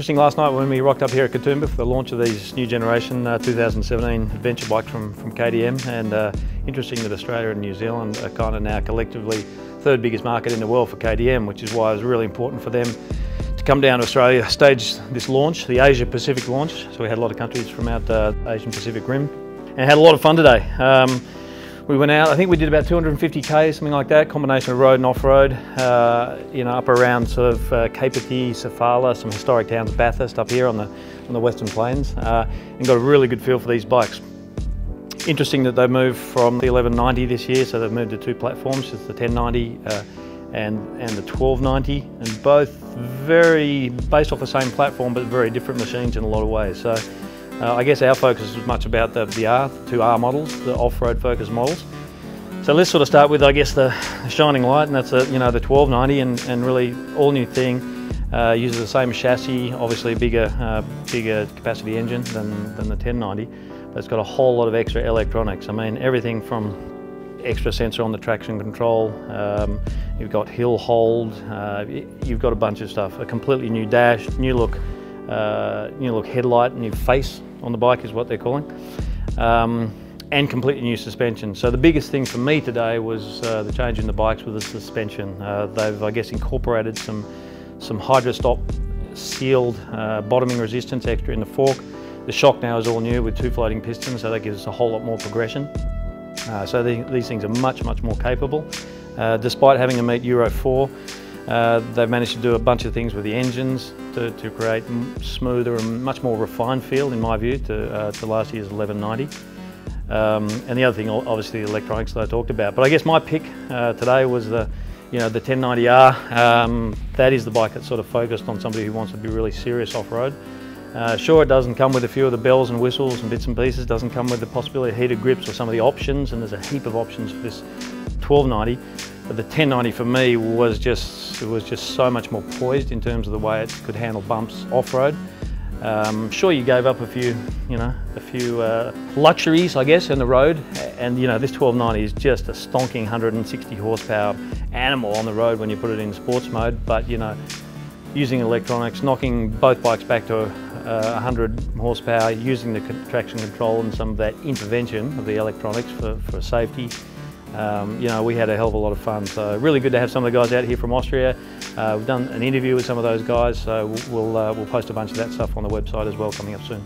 interesting last night when we rocked up here at Katoomba for the launch of these new generation 2017 adventure bikes from KTM, and interesting that Australia and New Zealand are kind of now collectively third biggest market in the world for KTM, which is why it was really important for them to come down to Australia, stage this launch, the Asia Pacific launch. So we had a lot of countries from out the Asian Pacific Rim and had a lot of fun today. We went out, I think we did about 250 Ks, something like that, combination of road and off-road, you know, up around sort of Kapiti, Sofala, some historic towns, Bathurst up here on the Western Plains, and got a really good feel for these bikes. Interesting that they moved from the 1190 this year, so they've moved to two platforms, it's the 1090 and the 1290, and both very based off the same platform but very different machines in a lot of ways. So I guess our focus was much about the two R models, the off-road focused models. So let's sort of start with, I guess, the shining light, and that's you know, the 1290, and really all new thing. Uses the same chassis, obviously bigger capacity engine than the 1090, but it's got a whole lot of extra electronics. I mean, everything from extra sensor on the traction control, you've got hill hold, you've got a bunch of stuff, a completely new dash, new look headlight, new face on the bike is what they're calling, and completely new suspension. So the biggest thing for me today was the change in the bikes with the suspension. They've, I guess, incorporated some Hydrostop sealed bottoming resistance extra in the fork. The shock now is all new with two floating pistons, so that gives us a whole lot more progression. So these things are much more capable. Despite having to meet Euro 4, they've managed to do a bunch of things with the engines to create smoother and much more refined feel, in my view, to last year's 1190. And the other thing, obviously, the electronics that I talked about. But I guess my pick today was the 1090R. That is the bike that's sort of focused on somebody who wants to be really serious off-road. Sure, it doesn't come with a few of the bells and whistles and bits and pieces, doesn't come with the possibility of heated grips or some of the options, and there's a heap of options for this 1290. But the 1090 for me was just so much more poised in terms of the way it could handle bumps off-road. Sure, you gave up a few luxuries, I guess, in the road, and you know, this 1290 is just a stonking 160 horsepower animal on the road when you put it in sports mode. But you know, using electronics, knocking both bikes back to 100 horsepower, using the traction control and some of that intervention of the electronics for safety. You know, we had a hell of a lot of fun, so really good to have some of the guys out here from Austria. We've done an interview with some of those guys, so we'll post a bunch of that stuff on the website as well coming up soon.